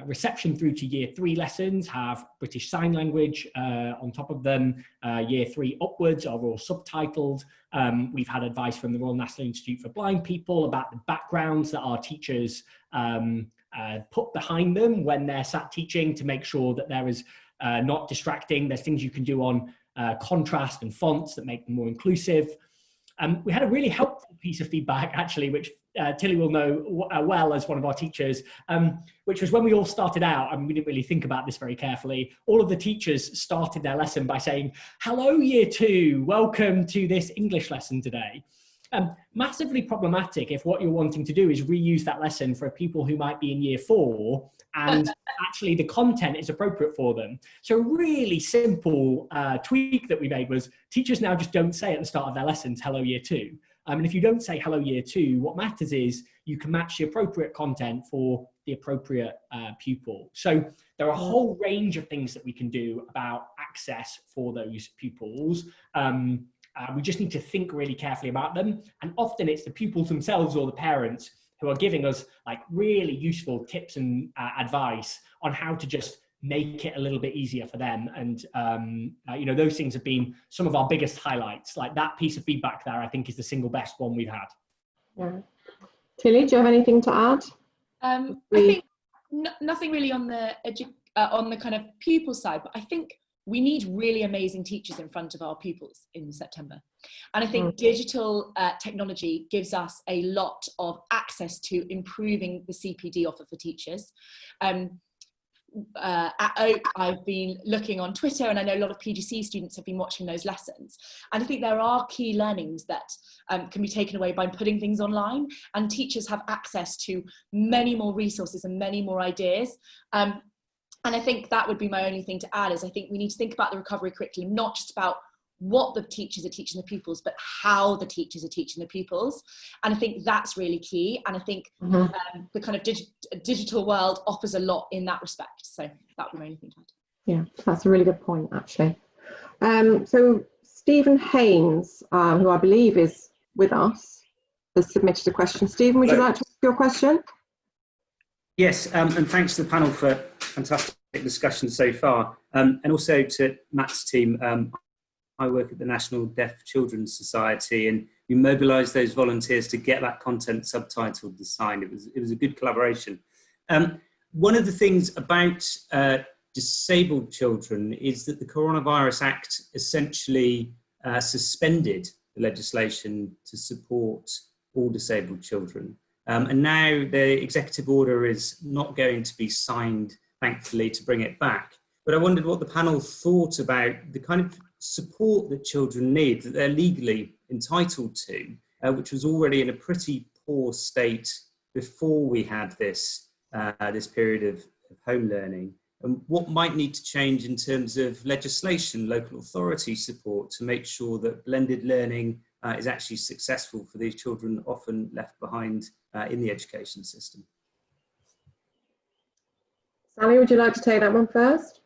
reception through to year 3 lessons have British Sign Language on top of them. Year 3 upwards are all subtitled. We've had advice from the Royal National Institute for Blind People about the backgrounds that our teachers put behind them when they're sat teaching to make sure that there is not distracting. There's things you can do on contrast and fonts that make them more inclusive. We had a really helpful piece of feedback, actually, which Tilly will know well as one of our teachers, which was when we all started out, and we didn't really think about this very carefully, all of the teachers started their lesson by saying, "Hello, year 2, welcome to this English lesson today." Massively problematic if what you're wanting to do is reuse that lesson for people who might be in year 4 and actually the content is appropriate for them. So a really simple tweak that we made was teachers now just don't say at the start of their lessons, "Hello, year 2. And if you don't say "Hello, year 2, what matters is you can match the appropriate content for the appropriate pupil. So there are a whole range of things that we can do about access for those pupils. We just need to think really carefully about them. And often it's the pupils themselves or the parents who are giving us like really useful tips and advice on how to just make it a little bit easier for them. And, you know, those things have been some of our biggest highlights. Like that piece of feedback there, I think is the single best one we've had. Yeah. Tilly, do you have anything to add? I think nothing really on the kind of pupil side, but I think we need really amazing teachers in front of our pupils in September. And I think digital technology gives us a lot of access to improving the CPD offer for teachers. At Oak, I've been looking on Twitter, and I know a lot of PGC students have been watching those lessons. And I think there are key learnings that can be taken away by putting things online, and teachers have access to many more resources and many more ideas. And I think that would be my only thing to add is I think we need to think about the recovery curriculum, not just about what the teachers are teaching the pupils, but how the teachers are teaching the pupils. And I think that's really key. And I think the kind of digital world offers a lot in that respect. So that would be my only thing to add. Yeah, that's a really good point, actually. So Stephen Haynes, who I believe is with us, has submitted a question. Stephen, would you like to ask your question? Yes, and thanks to the panel for fantastic discussion so far. And also to Matt's team. I work at the National Deaf Children's Society, and we mobilised those volunteers to get that content subtitled and signed. It was a good collaboration. One of the things about disabled children is that the Coronavirus Act essentially suspended the legislation to support all disabled children. And now the executive order is not going to be signed, thankfully, to bring it back. But I wondered what the panel thought about the kind of support that children need, that they're legally entitled to, which was already in a pretty poor state before we had this period of home learning. And what might need to change in terms of legislation, local authority support to make sure that blended learning is actually successful for these children often left behind in the education system. Sally, would you like to take that one first?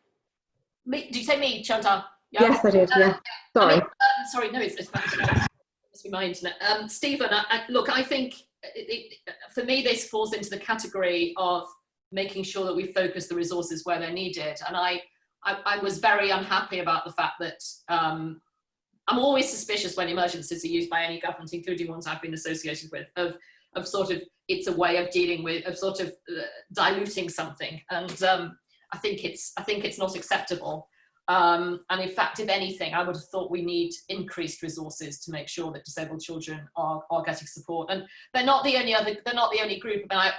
Me, did you say me, Chantal? Yeah. Yes, I did, yeah. Sorry. I mean, sorry, no, it's fine. It must be my internet. Stephen, look, I think for me, this falls into the category of making sure that we focus the resources where they're needed. And I was very unhappy about the fact that I'm always suspicious when emergencies are used by any government, including ones I've been associated with, of sort of, it's a way of dealing with, of sort of diluting something. And I think it's not acceptable. And in fact, if anything, I would have thought we need increased resources to make sure that disabled children are getting support. And they're not the only group. I mean,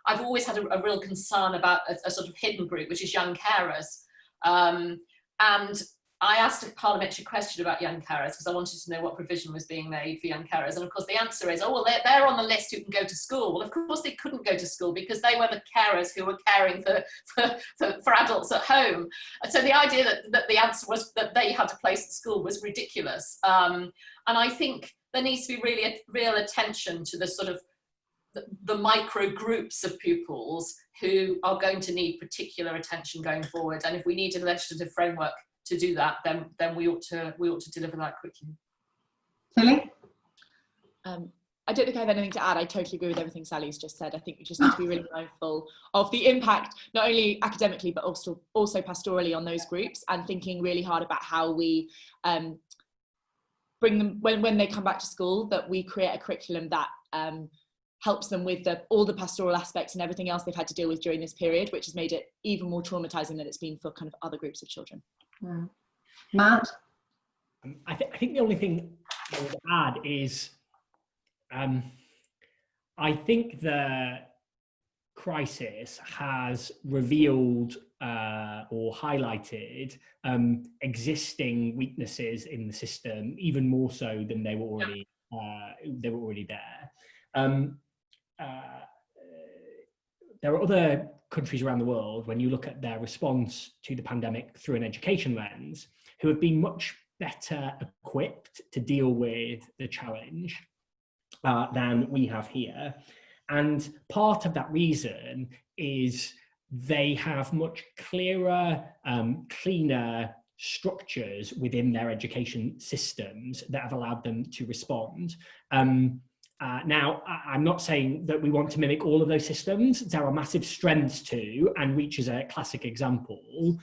I've always had a real concern about a sort of hidden group, which is young carers. And I asked a parliamentary question about young carers because I wanted to know what provision was being made for young carers. And of course the answer is, oh, well, they're on the list who can go to school. Well, of course they couldn't go to school because they were the carers who were caring for adults at home. And so the idea that the answer was that they had a place at school was ridiculous. And I think there needs to be real attention to the sort of the micro groups of pupils who are going to need particular attention going forward. And if we need a legislative framework to do that, then we ought to deliver that quickly. Tilly? I don't think I have anything to add. I totally agree with everything Sally's just said. I think we just need to be really mindful of the impact, not only academically, but also pastorally on those groups, and thinking really hard about how we bring them, when they come back to school, that we create a curriculum that helps them with all the pastoral aspects and everything else they've had to deal with during this period, which has made it even more traumatizing than it's been for kind of other groups of children. Yeah. Matt? I think the only thing I would add is I think the crisis has revealed or highlighted existing weaknesses in the system even more so than they were already there. There are other countries around the world, when you look at their response to the pandemic through an education lens, who have been much better equipped to deal with the challenge than we have here. And part of that reason is they have much clearer, cleaner structures within their education systems that have allowed them to respond. Now, I'm not saying that we want to mimic all of those systems. There are massive strengths to, and Reach is a classic example,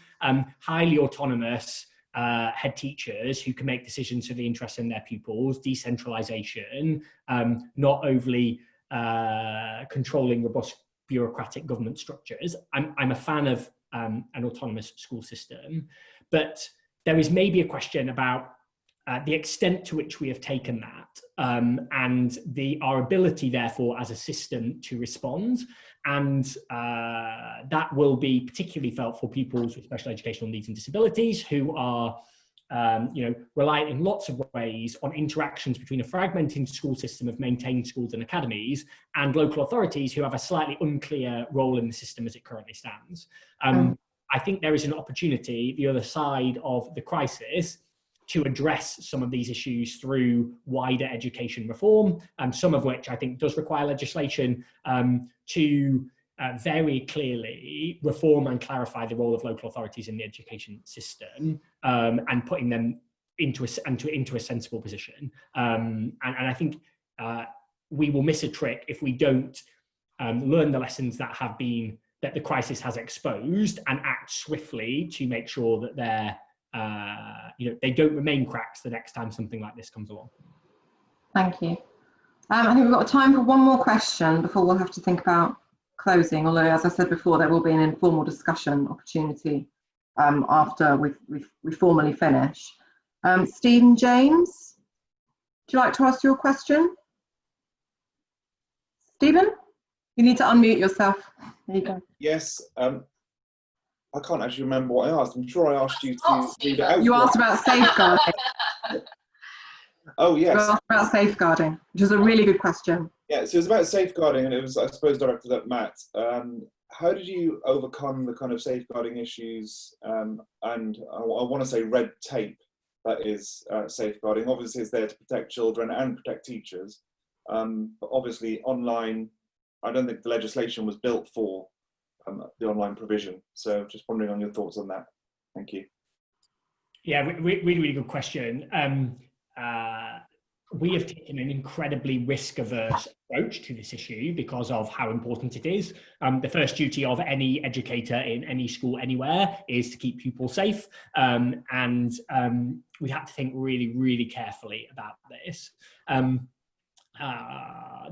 highly autonomous head teachers who can make decisions for the interests in their pupils, decentralisation, not overly controlling robust bureaucratic government structures. I'm a fan of an autonomous school system, but there is maybe a question about the extent to which we have taken that and our ability, therefore, as a system to respond. And that will be particularly felt for pupils with special educational needs and disabilities who are reliant in lots of ways on interactions between a fragmented school system of maintained schools and academies and local authorities who have a slightly unclear role in the system as it currently stands. I think there is an opportunity, the other side of the crisis, to address some of these issues through wider education reform, some of which I think does require legislation to very clearly reform and clarify the role of local authorities in the education system and putting them into a sensible position. And I think we will miss a trick if we don't learn the lessons that the crisis has exposed and act swiftly to make sure that they don't remain cracks the next time something like this comes along. Thank you. I think we've got time for one more question before we'll have to think about closing, although as I said before, there will be an informal discussion opportunity after we formally finish. Stephen James, would you like to ask your question? Stephen? You need to unmute yourself. There you go. Yes. I can't actually remember what I asked. I'm sure I asked you to read it out. You asked about safeguarding. Oh, yes. You asked about safeguarding, which is a really good question. Yeah, so it was about safeguarding, and it was, I suppose, directed at Matt. How did you overcome the kind of safeguarding issues and I want to say red tape that is safeguarding? Obviously, it's there to protect children and protect teachers. But obviously, online, I don't think the legislation was built for the online provision. So just wondering on your thoughts on that. Thank you. Yeah, really good question. We have taken an incredibly risk-averse approach to this issue because of how important it is. The first duty of any educator in any school anywhere is to keep pupils safe. And we had to think really carefully about this.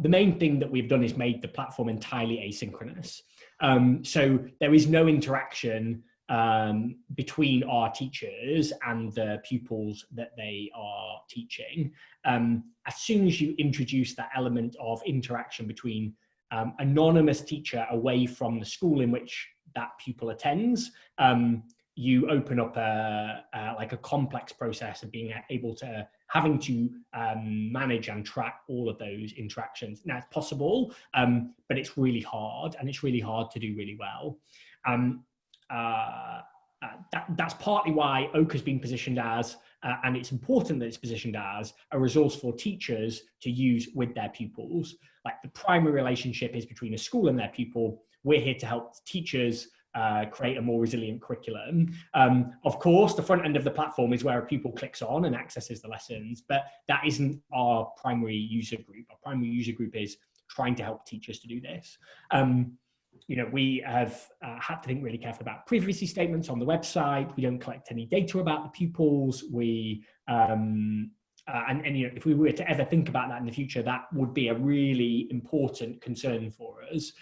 The main thing that we've done is made the platform entirely asynchronous. So there is no interaction between our teachers and the pupils that they are teaching. As soon as you introduce that element of interaction between anonymous teacher away from the school in which that pupil attends, you open up like a complex process of being able to having to manage and track all of those interactions. Now it's possible, but it's really hard, and it's really hard to do really well. That's partly why Oak has been positioned as, and it's important that it's positioned as, a resource for teachers to use with their pupils. Like, the primary relationship is between a school and their pupil. We're here to help teachers create a more resilient curriculum. Of course, the front end of the platform is where a pupil clicks on and accesses the lessons, but that isn't our primary user group. Our primary user group is trying to help teachers to do this. You know, we have had to think really carefully about privacy statements on the website. We don't collect any data about the pupils. We and you know, if we were to ever think about that in the future, that would be a really important concern for us.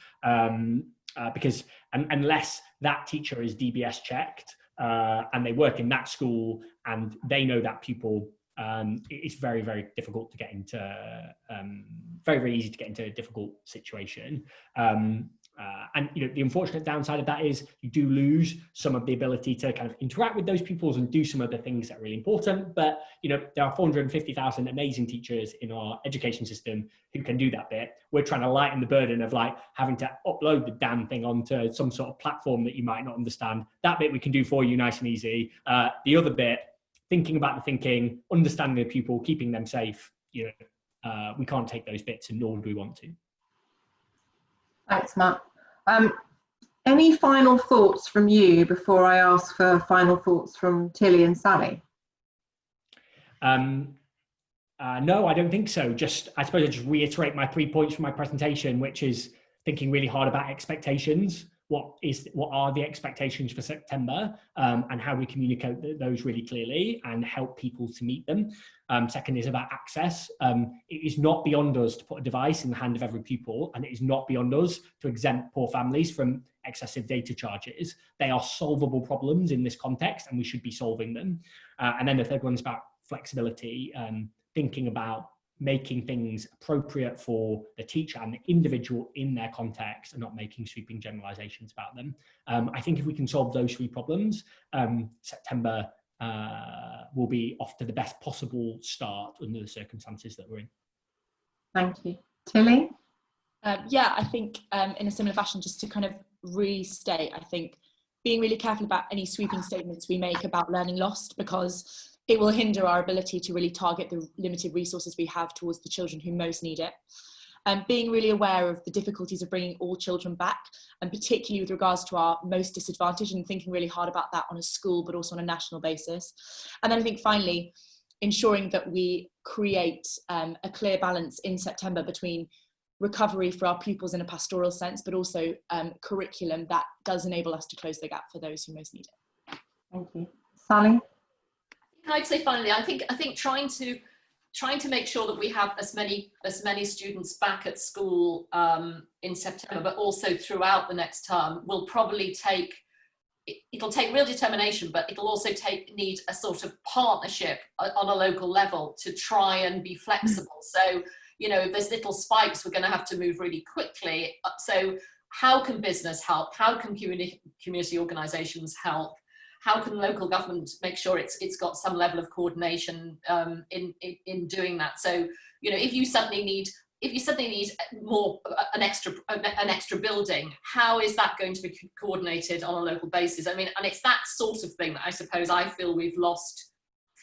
Because unless that teacher is DBS checked and they work in that school and they know that pupil, it's very difficult to get into, very easy to get into a difficult situation. And you know, the unfortunate downside of that is you do lose some of the ability to kind of interact with those pupils and do some of the things that are really important. But you know, there are 450,000 amazing teachers in our education system who can do that bit. We're trying to lighten the burden of like having to upload the damn thing onto some sort of platform that you might not understand. That bit we can do for you nice and easy. The other bit, thinking about the thinking, understanding the pupil, keeping them safe, you know, we can't take those bits, and nor do we want to. Thanks, Matt. Any final thoughts from you before I ask for final thoughts from Tilly and Sally? No, I don't think so. I suppose I'll just reiterate my 3 points from my presentation, which is thinking really hard about expectations. What are the expectations for September, and how we communicate those really clearly and help people to meet them. Second is about access. It is not beyond us to put a device in the hand of every pupil, and it is not beyond us to exempt poor families from excessive data charges. They are solvable problems in this context, and we should be solving them. And then the third one is about flexibility, thinking about making things appropriate for the teacher and the individual in their context and not making sweeping generalizations about them. I think if we can solve those 3 problems, September will be off to the best possible start under the circumstances that we're in. Thank you. Tilly? Yeah, I think in a similar fashion, just to kind of restate, I think being really careful about any sweeping statements we make about learning lost, because it will hinder our ability to really target the limited resources we have towards the children who most need it. Being really aware of the difficulties of bringing all children back, and particularly with regards to our most disadvantaged, and thinking really hard about that on a school but also on a national basis. And then I think finally, ensuring that we create a clear balance in September between recovery for our pupils in a pastoral sense, but also curriculum that does enable us to close the gap for those who most need it. Thank you. Sally? I'd say finally, I think trying to make sure that we have as many students back at school in September, but also throughout the next term, will probably it'll take real determination, but it'll also need a sort of partnership on a local level to try and be flexible. So, you know, if there's little spikes, we're going to have to move really quickly. So how can business help? How can community organisations help? How can local government make sure it's got some level of coordination in doing that? So, you know, if you suddenly need more an extra building, how is that going to be coordinated on a local basis? I mean, and it's that sort of thing that I suppose I feel we've lost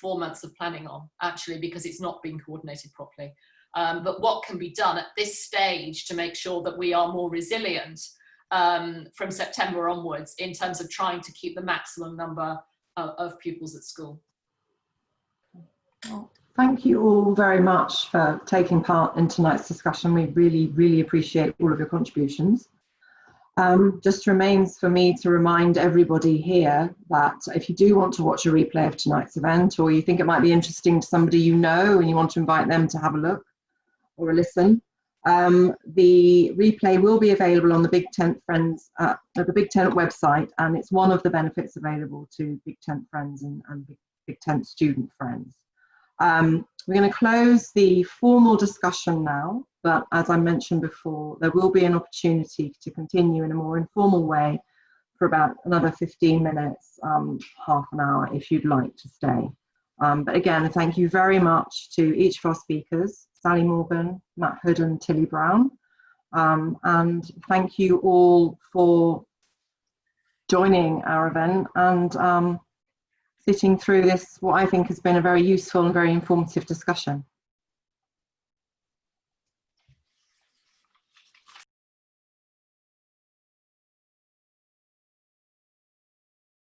4 months of planning on, actually, because it's not being coordinated properly. But what can be done at this stage to make sure that we are more resilient from September onwards in terms of trying to keep the maximum number of pupils at school? Well, thank you all very much for taking part in tonight's discussion. We really, really appreciate all of your contributions. Just remains for me to remind everybody here that if you do want to watch a replay of tonight's event, or you think it might be interesting to somebody you know and you want to invite them to have a look or a listen, the replay will be available on the Big Tent Friends, the Big Tent website, and it's one of the benefits available to Big Tent Friends and Big Tent student friends. We're going to close the formal discussion now, but as I mentioned before, there will be an opportunity to continue in a more informal way for about another 15 minutes, half an hour, if you'd like to stay. But again, thank you very much to each of our speakers, Sally Morgan, Matt Hood and Tilly Brown. And thank you all for joining our event and sitting through this, what I think has been a very useful and very informative discussion.